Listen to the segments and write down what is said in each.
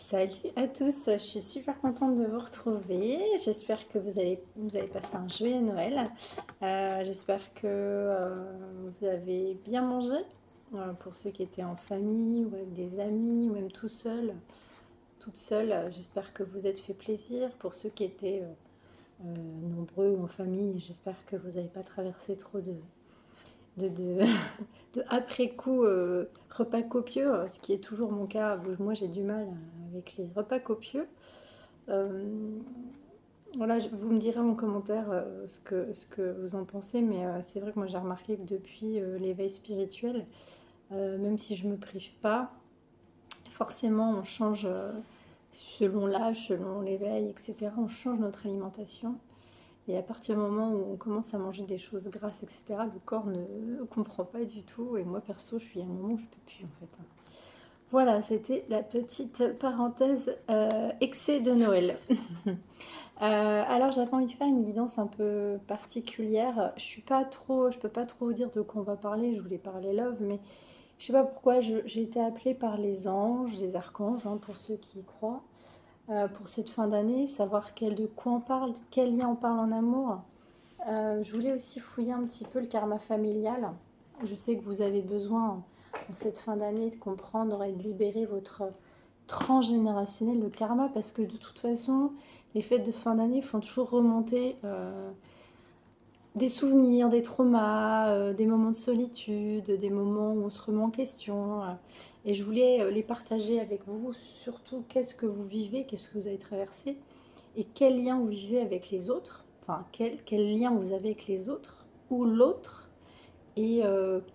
Salut à tous, je suis super contente de vous retrouver. J'espère que vous avez passé un joyeux Noël. J'espère que vous avez bien mangé pour ceux qui étaient en famille ou avec des amis ou même tout seul, toute seule. J'espère que vous êtes fait plaisir. Pour ceux qui étaient nombreux ou en famille, j'espère que vous n'avez pas traversé trop de de après-coup repas copieux, ce qui est toujours mon cas. Moi, j'ai du mal avec les repas copieux. Euh, voilà, vous me direz en commentaire ce que vous en pensez, mais c'est vrai que moi, j'ai remarqué que depuis l'éveil spirituel, même si je ne me prive pas, forcément, on change selon l'âge, selon l'éveil, etc. On change notre alimentation. Et à partir du moment où on commence à manger des choses grasses, etc., le corps ne comprend pas du tout. Et moi, perso, je suis à un moment où je ne peux plus, en fait. Voilà, c'était la petite parenthèse excès de Noël. Alors, j'avais envie de faire une guidance un peu particulière. Je peux pas trop vous dire de quoi on va parler. Je voulais parler love, mais je sais pas pourquoi j'ai été appelée par les anges, les archanges, hein, pour ceux qui y croient, pour cette fin d'année, savoir de quoi on parle, quel lien on parle en amour. Je voulais aussi fouiller un petit peu le karma familial. Je sais que vous avez besoin, en cette fin d'année, de comprendre et de libérer votre transgénérationnel, le karma, parce que de toute façon, les fêtes de fin d'année font toujours remonter des souvenirs, des traumas, des moments de solitude, des moments où on se remet en question. Et je voulais les partager avec vous, surtout qu'est-ce que vous vivez, qu'est-ce que vous avez traversé, et quel lien vous vivez avec les autres, enfin quel lien vous avez avec les autres ou l'autre, et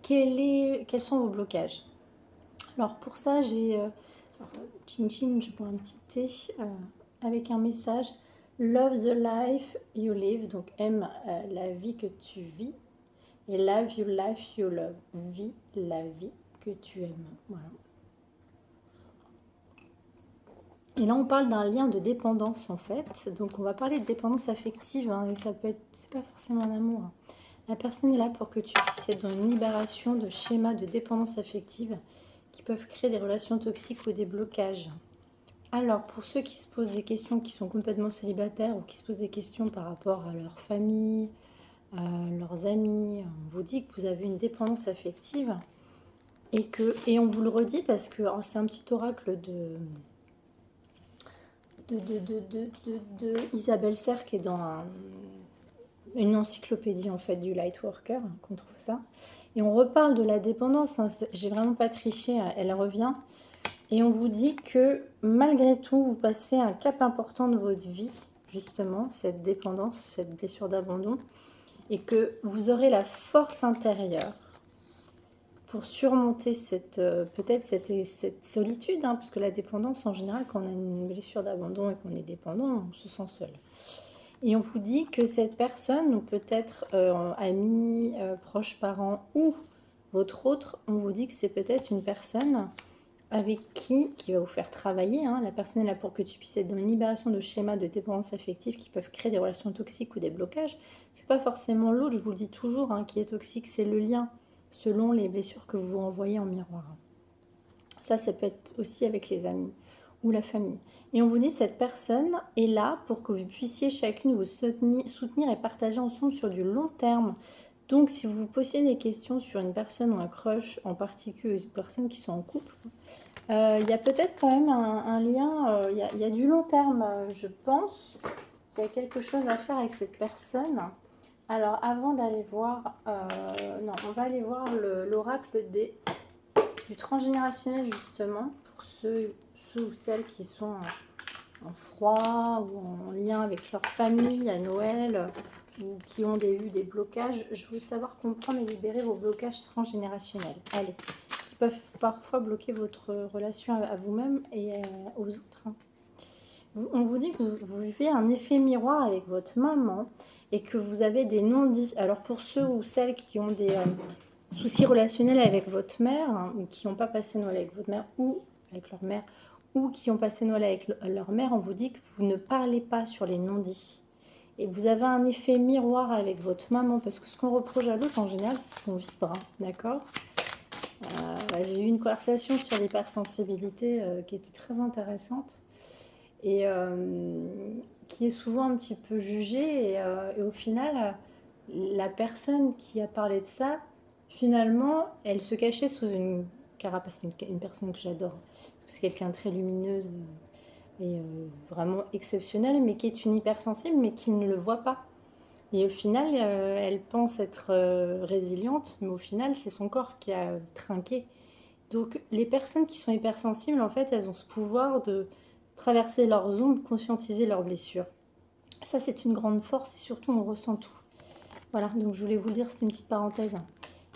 quels sont vos blocages. Alors pour ça, chin chin, je bois un petit thé avec un message. Love the life you live, donc aime la vie que tu vis, et love your life you love, vis la vie que tu aimes. Voilà. Et là, on parle d'un lien de dépendance en fait. Donc, on va parler de dépendance affective, hein, et ça peut être, c'est pas forcément l'amour, hein. La personne est là pour que tu puisses être dans une libération de schémas de dépendance affective qui peuvent créer des relations toxiques ou des blocages. Alors, pour ceux qui se posent des questions, qui sont complètement célibataires ou qui se posent des questions par rapport à leur famille, à leurs amis, on vous dit que vous avez une dépendance affective et on vous le redit parce que c'est un petit oracle de Isabelle Serre qui est dans une encyclopédie en fait du Lightworker, qu'on trouve ça. Et on reparle de la dépendance, hein, j'ai vraiment pas triché, elle revient. Et on vous dit que malgré tout, vous passez un cap important de votre vie, justement, cette dépendance, cette blessure d'abandon, et que vous aurez la force intérieure pour surmonter peut-être cette solitude, hein, parce que la dépendance, en général, quand on a une blessure d'abandon et qu'on est dépendant, on se sent seul. Et on vous dit que cette personne, ou peut-être ami, proche parent, ou votre autre, on vous dit que c'est peut-être une personne avec qui va vous faire travailler, hein. La personne est là pour que tu puisses être dans une libération de schémas de dépendance affective qui peuvent créer des relations toxiques ou des blocages. C'est pas forcément l'autre, je vous le dis toujours, hein, qui est toxique, c'est le lien, selon les blessures que vous vous envoyez en miroir. Ça peut être aussi avec les amis ou la famille. Et on vous dit cette personne est là pour que vous puissiez chacune vous soutenir et partager ensemble sur du long terme. Donc si vous vous posiez des questions sur une personne ou un crush en particulier, les personnes qui sont en couple, il y a peut-être quand même un lien, il y a du long terme, je pense qu'il y a quelque chose à faire avec cette personne. Alors avant d'aller voir, non, on va aller voir l'oracle du transgénérationnel justement, pour ceux ou celles qui sont en froid ou en lien avec leur famille à Noël, ou qui ont eu des blocages. Je veux savoir comprendre et libérer vos blocages transgénérationnels. Allez, qui peuvent parfois bloquer votre relation à vous-même et aux autres. On vous dit que vous vivez un effet miroir avec votre maman et que vous avez des non-dits. Alors pour ceux ou celles qui ont des soucis relationnels avec votre mère, hein, ou qui n'ont pas passé Noël avec votre mère ou avec leur mère, ou qui ont passé Noël avec leur mère, on vous dit que vous ne parlez pas sur les non-dits. Et vous avez un effet miroir avec votre maman, parce que ce qu'on reproche à l'autre, en général, c'est ce qu'on vibre, hein, d'accord. J'ai eu une conversation sur l'hypersensibilité qui était très intéressante. et qui est souvent un petit peu jugé. Et au final, la personne qui a parlé de ça, finalement, elle se cachait sous une carapace. C'est une personne que j'adore. C'est quelqu'un de très lumineuse et vraiment exceptionnelle, mais qui est une hypersensible, mais qui ne le voit pas. Et au final, elle pense être résiliente, mais au final, c'est son corps qui a trinqué. Donc, les personnes qui sont hypersensibles, en fait, elles ont ce pouvoir de traverser leurs ombres, conscientiser leurs blessures. Ça, c'est une grande force et surtout, on ressent tout. Voilà, donc je voulais vous le dire, c'est une petite parenthèse.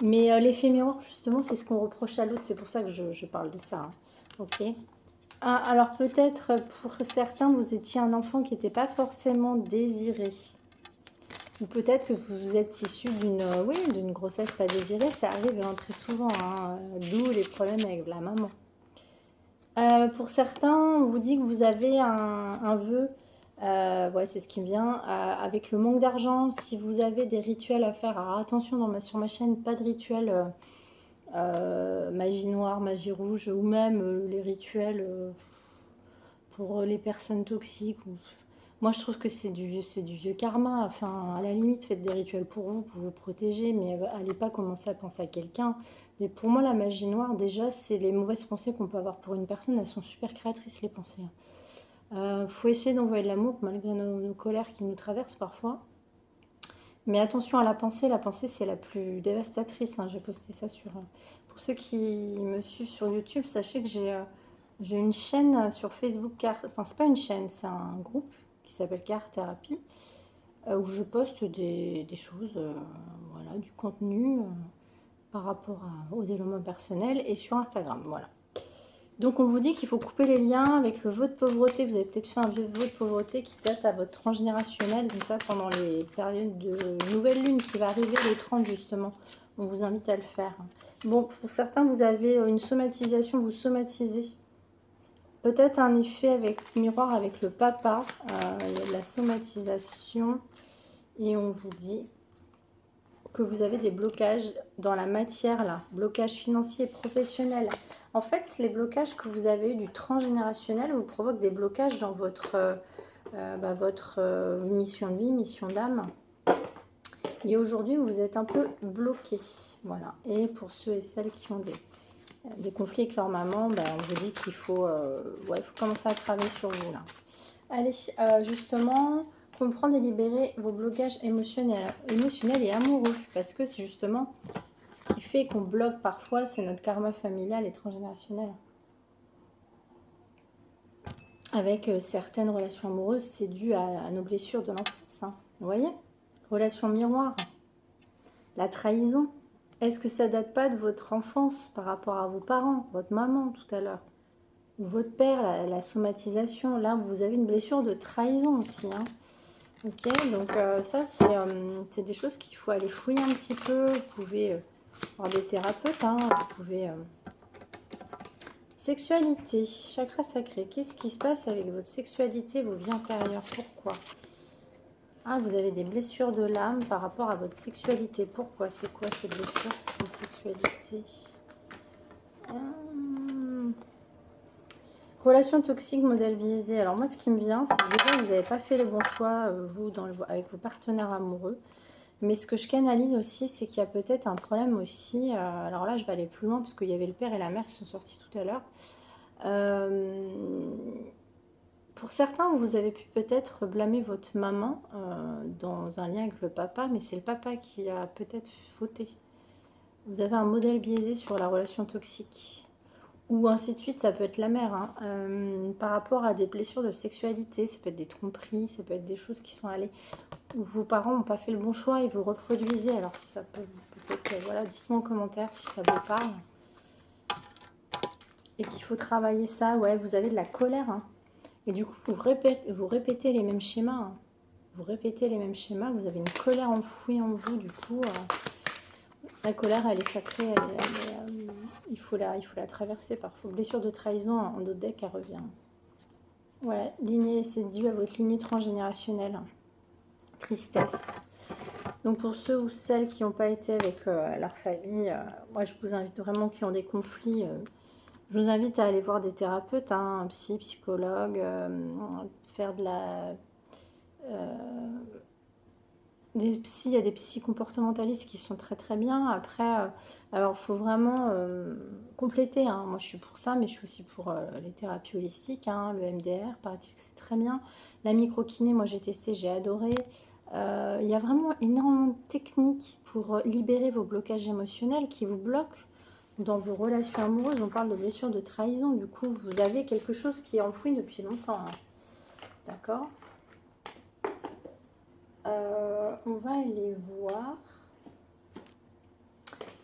Mais l'effet miroir, justement, c'est ce qu'on reproche à l'autre. C'est pour ça que je parle de ça. Hein. Ok. Ah, alors peut-être pour certains, vous étiez un enfant qui n'était pas forcément désiré. Ou peut-être que vous êtes issu d'une oui, d'une grossesse pas désirée. Ça arrive très souvent. Hein, d'où les problèmes avec la maman. Pour certains, on vous dit que vous avez un vœu. Ouais, c'est ce qui me vient. Avec le manque d'argent, si vous avez des rituels à faire, alors attention, sur ma chaîne, pas de rituels magie noire, magie rouge, ou même les rituels pour les personnes toxiques. Moi, je trouve que c'est du vieux karma. Enfin, à la limite, faites des rituels pour vous protéger, mais allez pas commencer à penser à quelqu'un. Mais pour moi, la magie noire, déjà, c'est les mauvaises pensées qu'on peut avoir pour une personne. Elles sont super créatrices, les pensées. Faut essayer d'envoyer de l'amour, malgré nos colères qui nous traversent parfois. Mais attention à la pensée c'est la plus dévastatrice. Hein. J'ai posté ça sur... Pour ceux qui me suivent sur YouTube, sachez que j'ai une chaîne sur Facebook, enfin c'est pas une chaîne, c'est un groupe qui s'appelle Car Thérapie, où je poste des choses, voilà, du contenu par rapport au développement personnel et sur Instagram, voilà. Donc on vous dit qu'il faut couper les liens avec le vœu de pauvreté. Vous avez peut-être fait un vœu de pauvreté qui date à votre transgénérationnel, comme ça pendant les périodes de nouvelle lune qui va arriver, les 30 justement. On vous invite à le faire. Bon, pour certains, vous avez une somatisation, vous somatisez. Peut-être un effet avec miroir avec le papa. Il y a de la somatisation et on vous dit que vous avez des blocages dans la matière, là, blocages financiers et professionnels. En fait, les blocages que vous avez eu du transgénérationnel vous provoquent des blocages dans votre mission de vie, mission d'âme. Et aujourd'hui, vous êtes un peu bloqué. Voilà. Et pour ceux et celles qui ont des conflits avec leur maman, on vous dit qu'il faut, faut commencer à travailler sur vous, là. Allez, justement... comprendre et libérer vos blocages émotionnels et amoureux. Parce que c'est justement ce qui fait qu'on bloque parfois, c'est notre karma familial et transgénérationnel. Avec certaines relations amoureuses, c'est dû à nos blessures de l'enfance. Hein. Vous voyez ? Relation miroir. La trahison. Est-ce que ça date pas de votre enfance par rapport à vos parents, votre maman tout à l'heure ? Ou votre père, la somatisation. Là, vous avez une blessure de trahison aussi. Hein. Ok, donc ça, c'est des choses qu'il faut aller fouiller un petit peu. Vous pouvez voir des thérapeutes, hein, vous pouvez... Sexualité, chakra sacré. Qu'est-ce qui se passe avec votre sexualité, vos vies intérieures? Pourquoi? Ah, vous avez des blessures de l'âme par rapport à votre sexualité. Pourquoi? C'est quoi ces blessures de sexualité? Relation toxique, modèle biaisé. Alors moi, ce qui me vient, c'est que déjà, vous n'avez pas fait les bons choix, vous, avec vos partenaires amoureux. Mais ce que je canalise aussi, c'est qu'il y a peut-être un problème aussi. Alors là, je vais aller plus loin, parce qu'il y avait le père et la mère qui sont sortis tout à l'heure. Pour certains, vous avez pu peut-être blâmer votre maman dans un lien avec le papa, mais c'est le papa qui a peut-être fauté. Vous avez un modèle biaisé sur la relation toxique. Ou ainsi de suite, ça peut être la mère. Hein. Par rapport à des blessures de sexualité, ça peut être des tromperies, ça peut être des choses qui sont allées où vos parents n'ont pas fait le bon choix et vous reproduisez. Alors ça peut peut-être, voilà, dites-moi en commentaire si ça vous parle. Et qu'il faut travailler ça. Ouais, vous avez de la colère. Hein. Et du coup, vous répétez les mêmes schémas. Hein. Vous répétez les mêmes schémas. Vous avez une colère enfouie en vous. Du coup, la colère, elle est sacrée. Il faut la traverser parfois. Blessure de trahison en d'autres decks, elle revient. Ouais, c'est dû à votre lignée transgénérationnelle. Tristesse. Donc pour ceux ou celles qui n'ont pas été avec leur famille, moi je vous invite vraiment qui ont des conflits Je vous invite à aller voir des thérapeutes, hein, un psy, psychologue, faire de la... des psys, il y a des psys comportementalistes qui sont très très bien. Après, alors il faut vraiment compléter, hein. Moi je suis pour ça, mais je suis aussi pour les thérapies holistiques, hein, le MDR, paraît-il que c'est très bien. La microkiné, moi j'ai testé, j'ai adoré. Il y a vraiment énormément de techniques pour libérer vos blocages émotionnels qui vous bloquent dans vos relations amoureuses. On parle de blessures de trahison, du coup vous avez quelque chose qui est enfoui depuis longtemps, hein. D'accord. On va aller voir.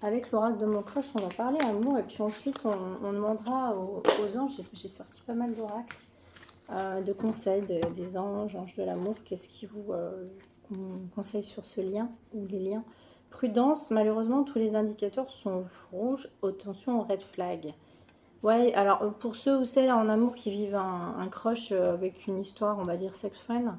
Avec l'oracle de mon crush, on va parler amour et puis ensuite on demandera aux anges. J'ai sorti pas mal d'oracles, de conseils des anges, anges de l'amour. Qu'est-ce qui vous conseille sur ce lien ou les liens? Prudence, malheureusement tous les indicateurs sont rouges. Attention aux red flags. Ouais, alors pour ceux ou celles en amour qui vivent un crush avec une histoire, on va dire sex friend,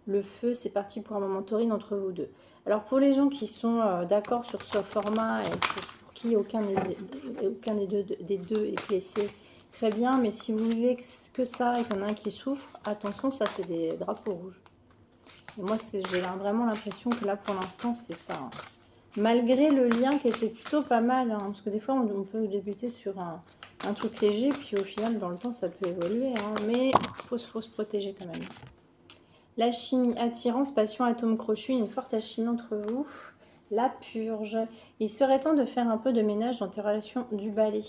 le feu, c'est parti pour un moment torride entre vous deux. Alors pour les gens qui sont d'accord sur ce format et pour qui aucun des deux est blessé, très bien, mais si vous vivez que ça et qu'il y en a un qui souffre, attention, ça c'est des drapeaux rouges. Et moi, j'ai vraiment l'impression que là pour l'instant, c'est ça, hein. Malgré le lien qui était plutôt pas mal, hein, parce que des fois on peut débuter sur un truc léger, puis au final dans le temps ça peut évoluer, hein, mais faut se protéger quand même. L'alchimie, attirance, passion, atome crochu, une forte alchimie entre vous. La purge. Il serait temps de faire un peu de ménage dans tes relations du balai.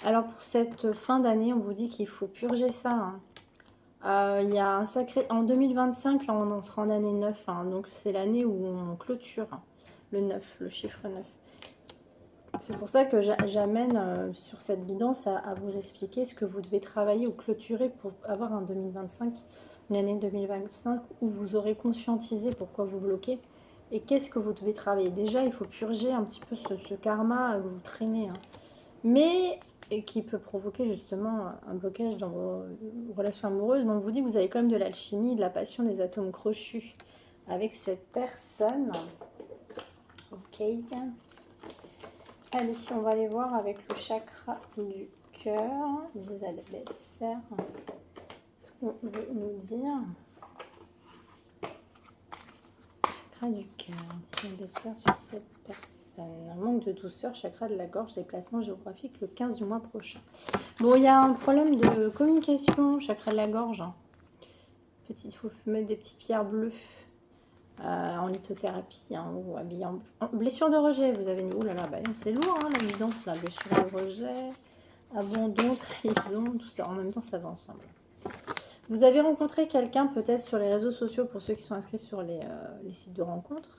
Alors pour cette fin d'année, on vous dit qu'il faut purger ça, hein. Il y a un sacré... En 2025, là on en sera en année 9, hein, donc c'est l'année où on clôture, hein, le 9, le chiffre 9. C'est pour ça que j'amène sur cette guidance à vous expliquer ce que vous devez travailler ou clôturer pour avoir un 2025, une année 2025 où vous aurez conscientisé pourquoi vous bloquez et qu'est-ce que vous devez travailler. Déjà, il faut purger un petit peu ce karma que vous traînez, hein, mais et qui peut provoquer justement un blocage dans vos relations amoureuses. Mais on vous dit que vous avez quand même de l'alchimie, de la passion, des atomes crochus avec cette personne. Ok. Allez, on va aller voir avec le chakra du cœur. Isabelle, ce qu'on veut nous dire. Chakra du cœur, Isabelle, sur cette personne. Un manque de douceur, chakra de la gorge, déplacement géographique le 15 du mois prochain. Bon, il y a un problème de communication, chakra de la gorge. Il faut mettre des petites pierres bleues. En lithothérapie, hein, ou habillé en blessure de rejet. Vous avez une... Ouh là là, bah, c'est lourd, hein, la guidance, la blessure de rejet, abandon, trahison, tout ça. En même temps, ça va ensemble. Vous avez rencontré quelqu'un peut-être sur les réseaux sociaux, pour ceux qui sont inscrits sur les sites de rencontres.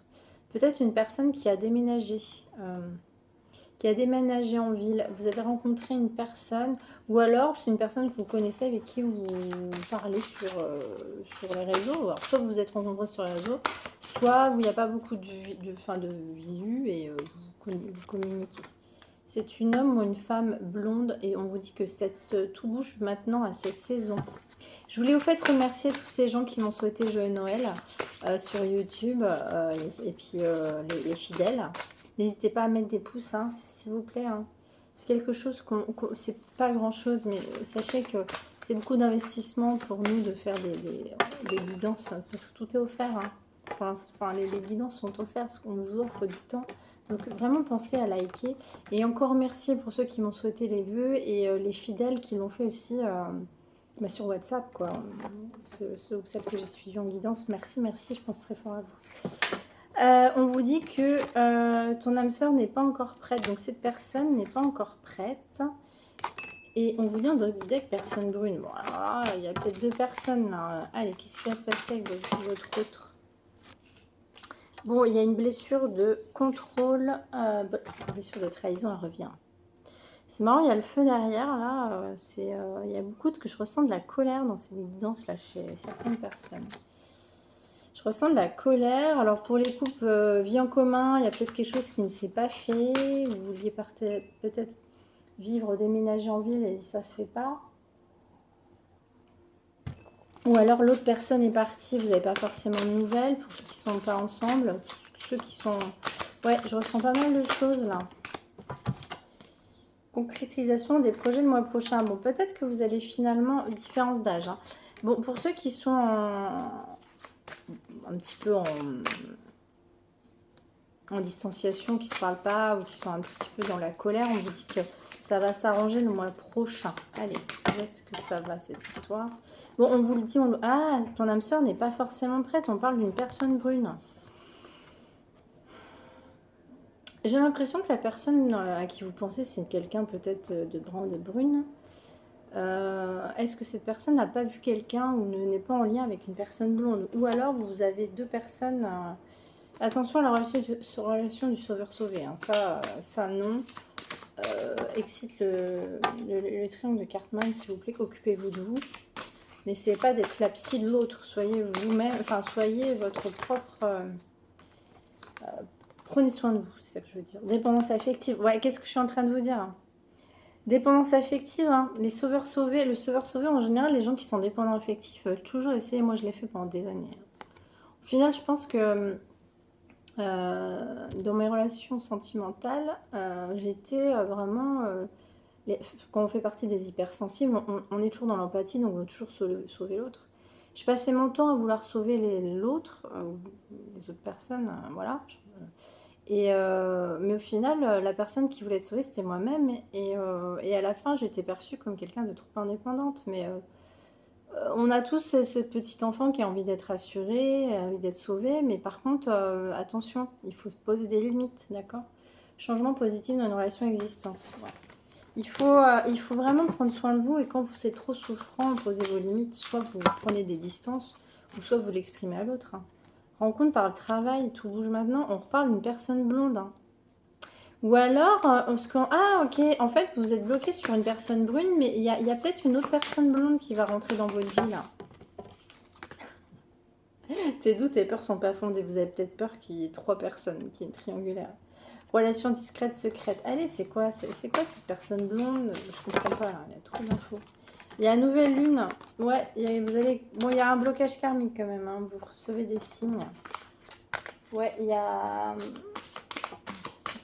Peut-être une personne qui a déménagé. En ville. Vous avez rencontré une personne, ou alors c'est une personne que vous connaissez avec qui vous parlez sur les réseaux. Alors, soit vous vous êtes rencontrés sur les réseaux, soit où il n'y a pas beaucoup de visu et vous communiquez. C'est une homme ou une femme blonde et on vous dit que tout bouge maintenant à cette saison. Je voulais au fait remercier tous ces gens qui m'ont souhaité joyeux Noël sur YouTube et puis les fidèles. N'hésitez pas à mettre des pouces, hein, s'il vous plaît, hein. C'est quelque chose c'est pas grand chose, mais sachez que c'est beaucoup d'investissement pour nous de faire des guidances, parce que tout est offert, hein. Enfin, les guidances sont offertes, parce qu'on vous offre du temps. Donc vraiment pensez à liker. Et encore merci pour ceux qui m'ont souhaité les vœux et les fidèles qui l'ont fait aussi sur WhatsApp, quoi. Ceux ou celles que j'ai suivis en guidance, merci, je pense très fort à vous. On vous dit que ton âme sœur n'est pas encore prête. Donc cette personne n'est pas encore prête. Et on vous dit en deck personne brune. Bon, alors là, il y a peut-être deux personnes là. Allez, qu'est-ce qui va se passer avec votre autre? Bon, il y a une blessure de contrôle. Blessure de trahison, elle revient. C'est marrant, il y a le feu derrière là. Il y a beaucoup que je ressens de la colère dans ces guidances là chez certaines personnes. Je ressens de la colère. Alors pour les couples vie en commun, il y a peut-être quelque chose qui ne s'est pas fait. Vous vouliez peut-être vivre, déménager en ville et ça se fait pas. Ou alors l'autre personne est partie, vous n'avez pas forcément de nouvelles pour ceux qui ne sont pas ensemble. Ceux qui sont... Ouais, je ressens pas mal de choses là. Concrétisation des projets le mois prochain. Bon, peut-être que vous allez finalement... Différence d'âge. Hein. Bon, pour ceux qui sont un petit peu en distanciation, qui ne se parlent pas ou qui sont un petit peu dans la colère, on vous dit que ça va s'arranger le mois prochain. Allez, où est-ce que ça va cette histoire? Bon, on vous le dit, ah, ton âme sœur n'est pas forcément prête, on parle d'une personne brune. J'ai l'impression que la personne à qui vous pensez, c'est quelqu'un peut-être de brun ou de brune. Est-ce que cette personne n'a pas vu quelqu'un ou n'est pas en lien avec une personne blonde? Ou alors vous avez deux personnes... Attention à la relation du sauveur-sauvé. Hein. Ça non. Excite le triangle de Cartman, s'il vous plaît. Occupez-vous de vous. N'essayez pas d'être la psy de l'autre. Soyez vous-même. Enfin, soyez votre propre... prenez soin de vous, c'est ça que je veux dire. Dépendance affective. Ouais, qu'est-ce que je suis en train de vous dire? Dépendance affective. Hein. Les sauveurs sauvés. Le sauveur-sauvé, en général, les gens qui sont dépendants affectifs veulent toujours essayer. Moi, je l'ai fait pendant des années. Au final, je pense que... dans mes relations sentimentales, j'étais vraiment... quand on fait partie des hypersensibles, on est toujours dans l'empathie, donc on veut toujours sauver l'autre. Je passais mon temps à vouloir sauver l'autre, les autres personnes, voilà. Mais au final, la personne qui voulait être sauvée, c'était moi-même. Et à la fin, j'étais perçue comme quelqu'un de trop indépendante. Mais on a tous ce petit enfant qui a envie d'être rassuré, envie d'être sauvé, mais par contre, attention, il faut se poser des limites, d'accord? Changement positif dans une relation existence. Ouais. Il faut vraiment prendre soin de vous et quand vous êtes trop souffrant, posez vos limites. Soit vous prenez des distances, ou soit vous l'exprimez à l'autre. Hein. Rencontre par le travail, tout bouge maintenant. On reparle d'une personne blonde. Hein. Ou alors, ah ok, en fait vous êtes bloqué sur une personne brune, mais il y a peut-être une autre personne blonde qui va rentrer dans votre vie là. Tes doutes et peurs sont pas fondés, vous avez peut-être peur qu'il y ait trois personnes, qu'il y ait une triangulaire. Relation discrète, secrète. Allez, c'est quoi cette personne blonde? Je comprends pas là, il y a trop d'infos. Il y a une nouvelle lune, ouais, bon il y a un blocage karmique quand même, hein. Vous recevez des signes. Ouais, il y a...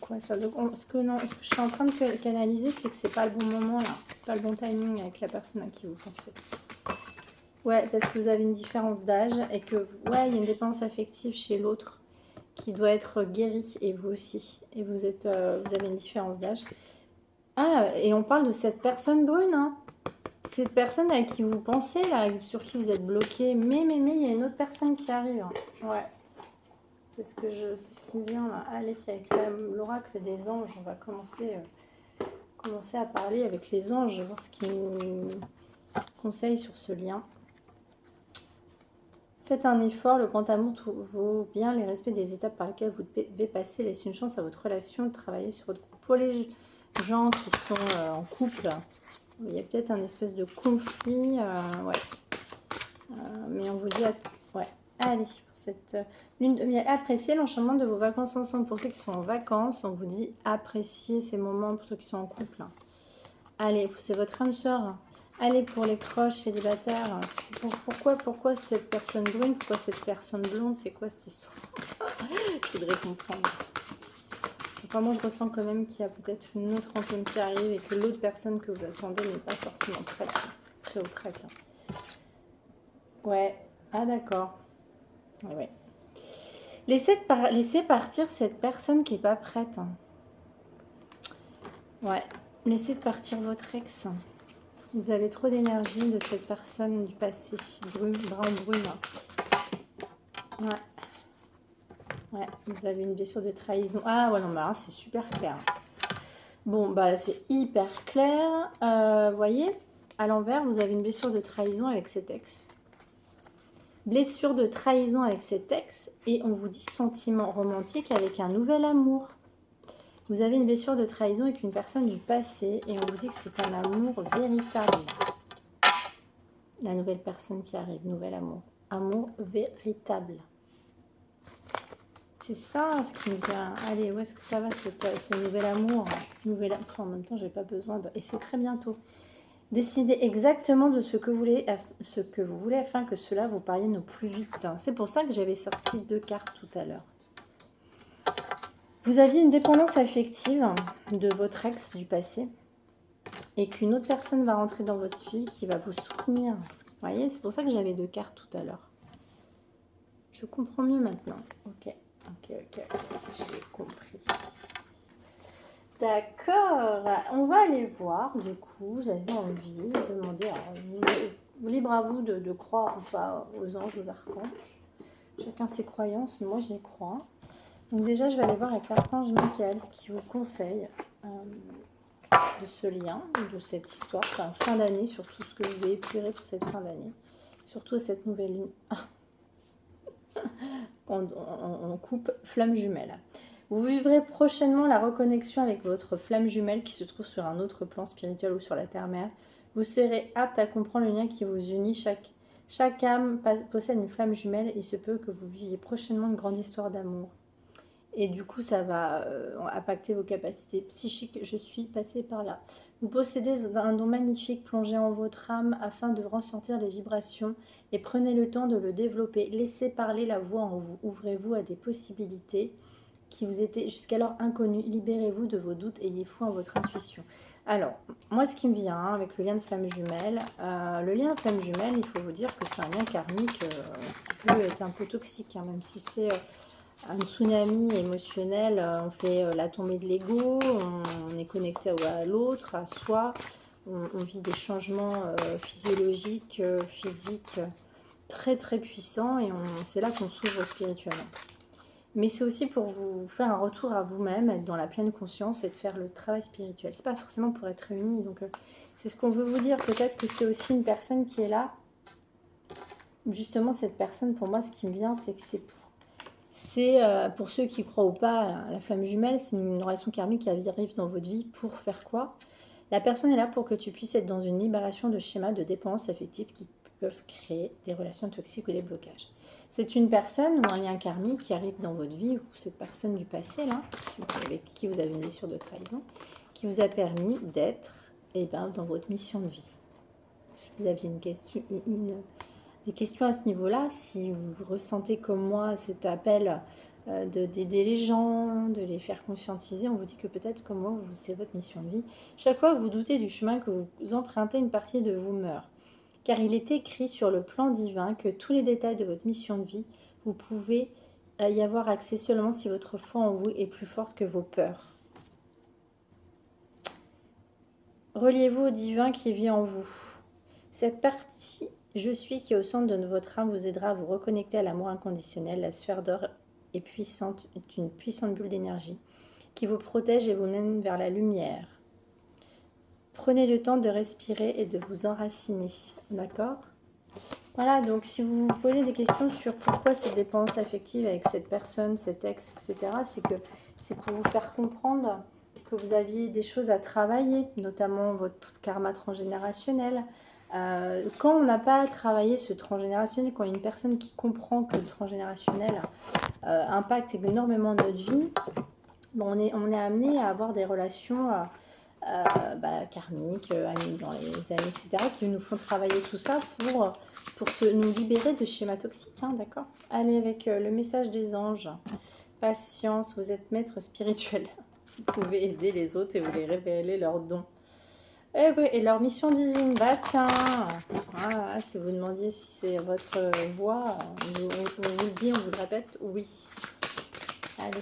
quoi ça? Donc, ce que je suis en train de canaliser, c'est que c'est pas le bon moment là. C'est pas le bon timing avec la personne à qui vous pensez. Ouais, parce que vous avez une différence d'âge et que, ouais, il y a une dépendance affective chez l'autre qui doit être guérie et vous aussi. Et vous avez une différence d'âge. Ah, et on parle de cette personne brune, hein. Cette personne à qui vous pensez là, sur qui vous êtes bloqué. Mais, il y a une autre personne qui arrive. Hein. Ouais. C'est ce qui me vient là. Allez, avec l'oracle des anges, on va commencer à parler avec les anges, voir ce qu'ils nous conseillent sur ce lien. Faites un effort, le grand amour vaut bien les respects des étapes par lesquelles vous devez passer. Laissez une chance à votre relation de travailler sur votre couple. Pour les gens qui sont en couple, il y a peut-être un espèce de conflit. Ouais. Mais on vous dit... Ouais. Allez, pour cette lune de miel, appréciez l'enchaînement de vos vacances ensemble. Pour ceux qui sont en vacances, on vous dit appréciez ces moments pour ceux qui sont en couple. Allez, c'est votre âme sœur. Allez, pour les croches célibataires. Pourquoi cette personne brune? Pourquoi cette personne blonde? C'est quoi cette histoire? Je voudrais comprendre. Enfin, moi, je ressens quand même qu'il y a peut-être une autre rencontre qui arrive et que l'autre personne que vous attendez n'est pas forcément prête. Très au prête. Ouais. Ah, d'accord. Ouais. Laissez partir cette personne qui n'est pas prête. Ouais. Laissez partir votre ex. Vous avez trop d'énergie de cette personne du passé. Brune. Ouais. Vous avez une blessure de trahison. Ah ouais, non, mais là, c'est super clair. Bon, bah c'est hyper clair. Voyez, à l'envers, vous avez une blessure de trahison avec cet ex. Blessure de trahison avec cet ex et on vous dit sentiment romantique avec un nouvel amour. Vous avez une blessure de trahison avec une personne du passé et on vous dit que c'est un amour véritable. La nouvelle personne qui arrive, nouvel amour. Amour véritable. C'est ça ce qui me vient. Allez, où est-ce que ça va ce nouvel amour? En même temps, j'ai pas besoin de... Et c'est très bientôt. Décidez exactement de ce que vous voulez afin que cela vous parvienne au plus vite. C'est pour ça que j'avais sorti 2 cartes tout à l'heure. Vous aviez une dépendance affective de votre ex du passé. et qu'une autre personne va rentrer dans votre vie qui va vous soutenir. Vous voyez, c'est pour ça que j'avais 2 cartes tout à l'heure. Je comprends mieux maintenant. Ok, j'ai compris. D'accord, on va aller voir. Du coup, j'avais envie de demander, alors, libre à vous de croire ou pas aux anges, aux archanges. Chacun ses croyances, mais moi je les crois. Donc déjà, je vais aller voir avec l'archange Michael ce qu'il vous conseille de ce lien, de cette histoire. C'est en fin d'année, surtout ce que je vais épurer pour cette fin d'année. Surtout à cette nouvelle lune. On coupe flamme jumelle. Vous vivrez prochainement la reconnexion avec votre flamme jumelle qui se trouve sur un autre plan spirituel ou sur la terre-mère. Vous serez apte à comprendre le lien qui vous unit. Chaque âme possède une flamme jumelle et il se peut que vous viviez prochainement une grande histoire d'amour. Et du coup, ça va impacter vos capacités psychiques. Je suis passée par là. Vous possédez un don magnifique plongé en votre âme afin de ressentir les vibrations et prenez le temps de le développer. Laissez parler la voix en vous. Ouvrez-vous à des possibilités qui vous étaient jusqu'alors inconnues. Libérez-vous de vos doutes. Ayez foi en votre intuition. Alors, moi, ce qui me vient avec le lien de flamme jumelle, le lien de flamme jumelle, il faut vous dire que c'est un lien karmique qui peut être un peu toxique, même si c'est un tsunami émotionnel. On fait la tombée de l'ego, on est connecté à l'autre, à soi, on vit des changements physiologiques, physiques très très puissants et c'est là qu'on s'ouvre spirituellement. Mais c'est aussi pour vous faire un retour à vous-même, être dans la pleine conscience et de faire le travail spirituel. C'est pas forcément pour être réunis. Donc c'est ce qu'on veut vous dire. Peut-être que c'est aussi une personne qui est là. Justement, cette personne, pour moi, ce qui me vient, c'est que c'est pour ceux qui croient ou pas, la flamme jumelle, c'est une relation karmique qui arrive dans votre vie pour faire quoi? La personne est là pour que tu puisses être dans une libération de schémas de dépendance affective qui peuvent créer des relations toxiques ou des blocages. C'est une personne ou un lien karmique qui arrive dans votre vie, ou cette personne du passé, là, avec qui vous avez une blessure de trahison, qui vous a permis d'être dans votre mission de vie. Si vous aviez des questions à ce niveau-là, si vous ressentez comme moi cet appel d'aider les gens, de les faire conscientiser, on vous dit que peut-être comme moi, c'est votre mission de vie. Chaque fois que vous doutez du chemin que vous empruntez, une partie de vous meurt. Car il est écrit sur le plan divin que tous les détails de votre mission de vie, vous pouvez y avoir accès seulement si votre foi en vous est plus forte que vos peurs. Reliez-vous au divin qui vit en vous. Cette partie je suis qui est au centre de votre âme vous aidera à vous reconnecter à l'amour inconditionnel. La sphère d'or est puissante, est une puissante bulle d'énergie qui vous protège et vous mène vers la lumière. Prenez le temps de respirer et de vous enraciner. D'accord ? Voilà, donc si vous vous posez des questions sur pourquoi cette dépendance affective avec cette personne, cet ex, etc., c'est pour vous faire comprendre que vous aviez des choses à travailler, notamment votre karma transgénérationnel. Quand on n'a pas travaillé ce transgénérationnel, quand il y a une personne qui comprend que le transgénérationnel impacte énormément notre vie, on est amené à avoir des relations karmiques, dans les années, etc., qui nous font travailler tout ça pour nous libérer de schémas toxiques, d'accord ? Allez, avec le message des anges. Patience, vous êtes maître spirituel. Vous pouvez aider les autres et vous les révéler leurs dons. Et, oui, et leur mission divine, bah tiens, voilà, si vous demandiez si c'est votre voix, on vous le dit, on vous le répète, oui. Allez.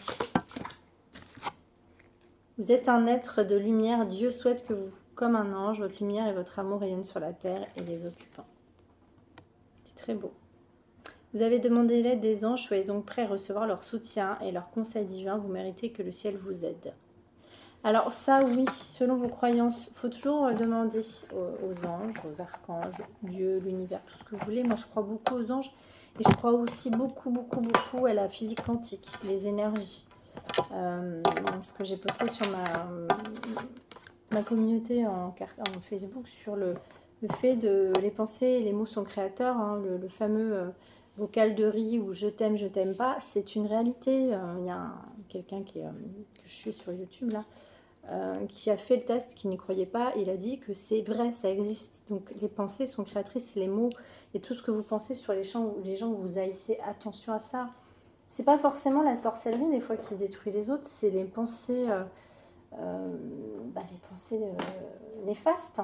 Vous êtes un être de lumière, Dieu souhaite que vous, comme un ange, votre lumière et votre amour rayonnent sur la terre et les occupants. C'est très beau. Vous avez demandé l'aide des anges, soyez donc prêts à recevoir leur soutien et leur conseil divin, vous méritez que le ciel vous aide. Alors ça, oui, selon vos croyances, il faut toujours demander aux anges, aux archanges, Dieu, l'univers, tout ce que vous voulez. Moi, je crois beaucoup aux anges et je crois aussi beaucoup à la physique quantique, les énergies. Ce que j'ai posté sur ma communauté en Facebook sur le fait de les pensées et les mots sont créateurs, le fameux vocal de riz ou je t'aime pas, c'est une réalité. Il y a quelqu'un que je suis sur YouTube là, qui a fait le test, qui n'y croyait pas, il a dit que c'est vrai, ça existe. Donc les pensées sont créatrices, les mots et tout ce que vous pensez sur les gens que vous haïssez, attention à ça. C'est pas forcément la sorcellerie des fois qui détruit les autres, c'est les pensées les pensées néfastes.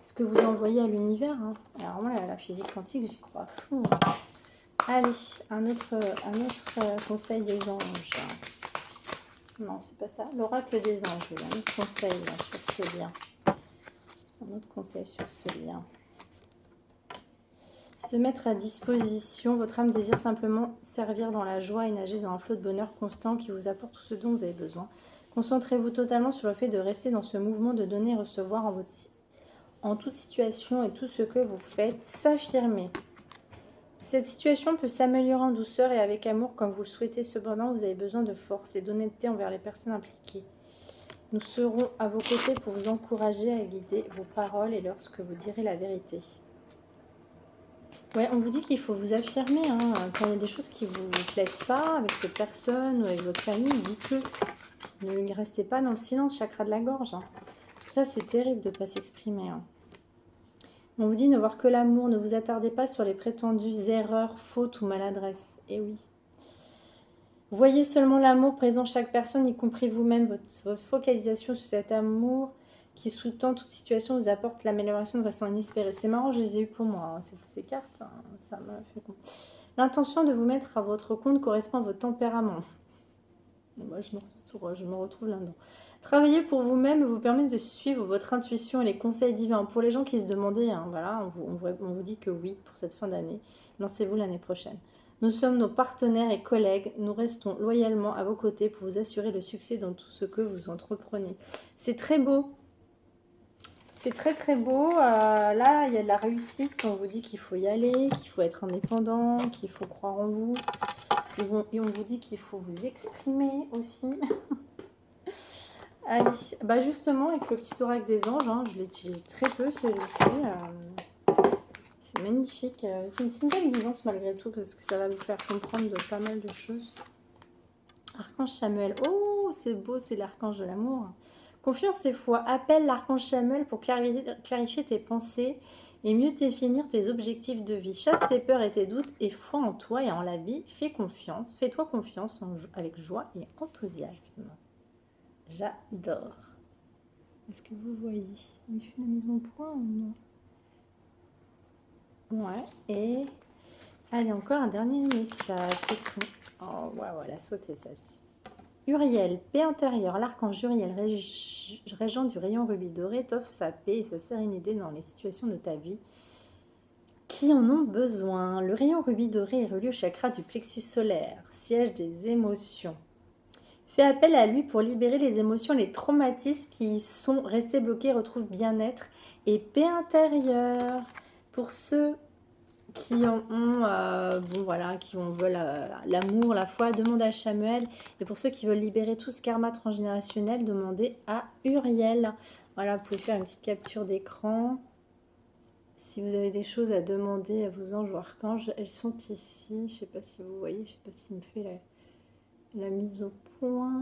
Ce que vous envoyez à l'univers. Hein. Alors moi, la physique quantique, j'y crois fou. Allez, un autre conseil des anges. Non, c'est pas ça. L'oracle des anges. Il y a un autre conseil là, sur ce lien. Un autre conseil sur ce lien. Se mettre à disposition. Votre âme désire simplement servir dans la joie et nager dans un flot de bonheur constant qui vous apporte tout ce dont vous avez besoin. Concentrez-vous totalement sur le fait de rester dans ce mouvement de donner et recevoir en toute situation et tout ce que vous faites. S'affirmer. Cette situation peut s'améliorer en douceur et avec amour comme vous le souhaitez. Cependant, vous avez besoin de force et d'honnêteté envers les personnes impliquées. Nous serons à vos côtés pour vous encourager à guider vos paroles et lorsque vous direz la vérité. Ouais, on vous dit qu'il faut vous affirmer. Hein. Quand il y a des choses qui ne vous plaisent pas avec cette personne ou avec votre famille, dites-le. Ne restez pas dans le silence, chakra de la gorge. Hein. Tout ça, c'est terrible de ne pas s'exprimer. Hein. On vous dit ne voir que l'amour, ne vous attardez pas sur les prétendues erreurs, fautes ou maladresses. Eh oui. Voyez seulement l'amour présent chaque personne, y compris vous-même. Votre focalisation sur cet amour qui sous-tend toute situation vous apporte l'amélioration de façon inespérée. C'est marrant, je les ai eues pour moi, hein, ces cartes. Hein, ça m'a fait compte. L'intention de vous mettre à votre compte correspond à votre tempérament. Moi, je me retrouve là-dedans. Travailler pour vous-même vous permet de suivre votre intuition et les conseils divins. Pour les gens qui se demandaient, hein, voilà, on vous dit que oui pour cette fin d'année. Lancez-vous l'année prochaine. Nous sommes nos partenaires et collègues. Nous restons loyalement à vos côtés pour vous assurer le succès dans tout ce que vous entreprenez. C'est très beau. C'est très très beau. Là, il y a de la réussite. On vous dit qu'il faut y aller, qu'il faut être indépendant, qu'il faut croire en vous. Et on vous dit qu'il faut vous exprimer aussi. Allez, bah justement, avec le petit oracle des anges, hein, je l'utilise très peu celui-ci. C'est magnifique. C'est une belle guidance malgré tout parce que ça va vous faire comprendre de pas mal de choses. Archange Samuel. Oh, c'est beau, c'est l'archange de l'amour. Confiance et foi. Appelle l'archange Samuel pour clarifier tes pensées et mieux définir tes objectifs de vie. Chasse tes peurs et tes doutes et foi en toi et en la vie. Fais-toi confiance avec joie et enthousiasme. J'adore. Est-ce que vous voyez? Il fait la mise en point ou non? Ouais, et... Allez, encore un dernier message. Qu'est-ce qu'on... Oh, ouais, voilà, sauter celle-ci. Uriel, paix intérieure. L'archange Uriel, régent du rayon rubis doré, t'offre sa paix et sa sérénité dans les situations de ta vie qui en ont besoin. Le rayon rubis doré est relié au chakra du plexus solaire, siège des émotions. Fais appel à lui pour libérer les émotions, les traumatismes qui sont restés bloqués, retrouve bien-être et paix intérieure. Pour ceux qui en ont, qui veulent l'amour, la foi, demandez à Samuel. Et pour ceux qui veulent libérer tout ce karma transgénérationnel, demandez à Uriel. Voilà, vous pouvez faire une petite capture d'écran. Si vous avez des choses à demander à vos anges ou archanges, elles sont ici. Je ne sais pas si vous voyez, je ne sais pas s'il me fait la mise au point,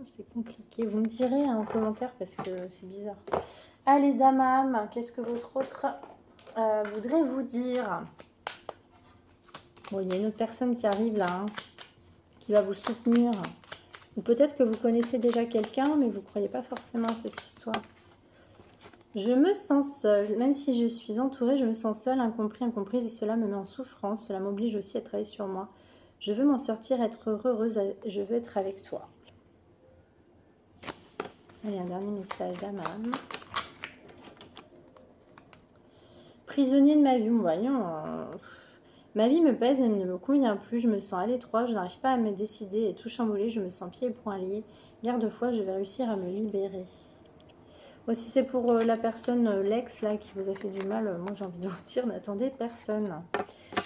c'est compliqué. Vous me direz en commentaire parce que c'est bizarre. Allez, Damam, qu'est-ce que votre autre voudrait vous dire? Bon, il y a une autre personne qui arrive là, hein, qui va vous soutenir. Ou peut-être que vous connaissez déjà quelqu'un, mais vous ne croyez pas forcément à cette histoire. Je me sens seule. Même si je suis entourée, je me sens seule, incompris, incomprise, et cela me met en souffrance. Cela m'oblige aussi à travailler sur moi. Je veux m'en sortir, être heureuse, je veux être avec toi. Allez, un dernier message d'Amam. Prisonnier de ma vie, voyons. Ma vie me pèse, elle ne me convient plus, je me sens à l'étroit, je n'arrive pas à me décider et tout chamboulé, je me sens pieds et poings liés. Garde-foi, je vais réussir à me libérer. Voici, c'est pour la personne, l'ex, là, qui vous a fait du mal. Moi, j'ai envie de vous dire, n'attendez personne.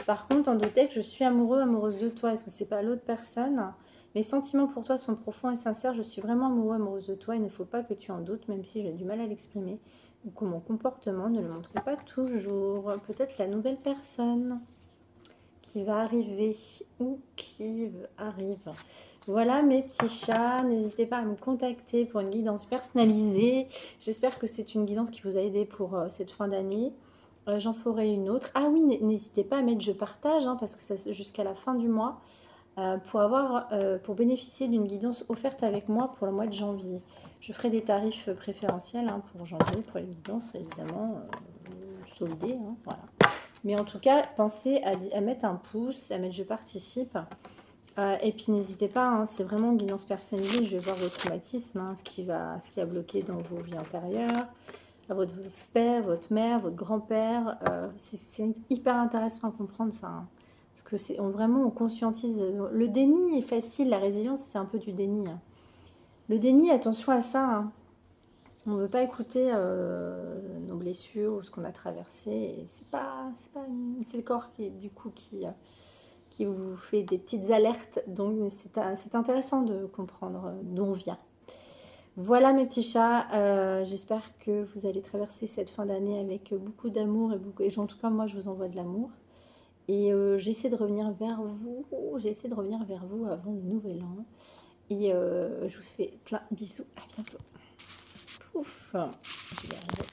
Par contre, en doute que je suis amoureuse de toi. Est-ce que c'est pas l'autre personne? Mes sentiments pour toi sont profonds et sincères. Je suis vraiment amoureuse de toi. Il ne faut pas que tu en doutes, même si j'ai du mal à l'exprimer. Ou que mon comportement ne le montre pas toujours. Peut-être la nouvelle personne qui va arriver ou qui arrive. Voilà mes petits chats, n'hésitez pas à me contacter pour une guidance personnalisée. J'espère que c'est une guidance qui vous a aidé pour cette fin d'année. J'en ferai une autre. Ah oui, n'hésitez pas à mettre je partage, hein, parce que c'est jusqu'à la fin du mois. pour bénéficier d'une guidance offerte avec moi pour le mois de janvier. Je ferai des tarifs préférentiels hein, pour janvier, pour les guidances, évidemment, soldés, hein, voilà. Mais en tout cas, pensez à mettre un pouce, à mettre je participe. Et puis n'hésitez pas, hein, c'est vraiment une guidance personnalisée. Je vais voir vos traumatismes, hein, ce qui a bloqué dans vos vies antérieures, à votre père, votre mère, votre grand-père. C'est hyper intéressant à comprendre ça. Hein, parce que vraiment on conscientise. Le déni est facile, la résilience c'est un peu du déni. Hein. Le déni, attention à ça. Hein. On ne veut pas écouter nos blessures ou ce qu'on a traversé. Et c'est le corps qui vous fait des petites alertes. Donc, c'est intéressant de comprendre d'où on vient. Voilà mes petits chats. J'espère que vous allez traverser cette fin d'année avec beaucoup d'amour. Et en tout cas, moi, je vous envoie de l'amour. Et j'essaie de revenir vers vous. J'essaie de revenir vers vous avant le nouvel an. Et je vous fais plein de bisous. À bientôt. Pouf. Je vais arriver.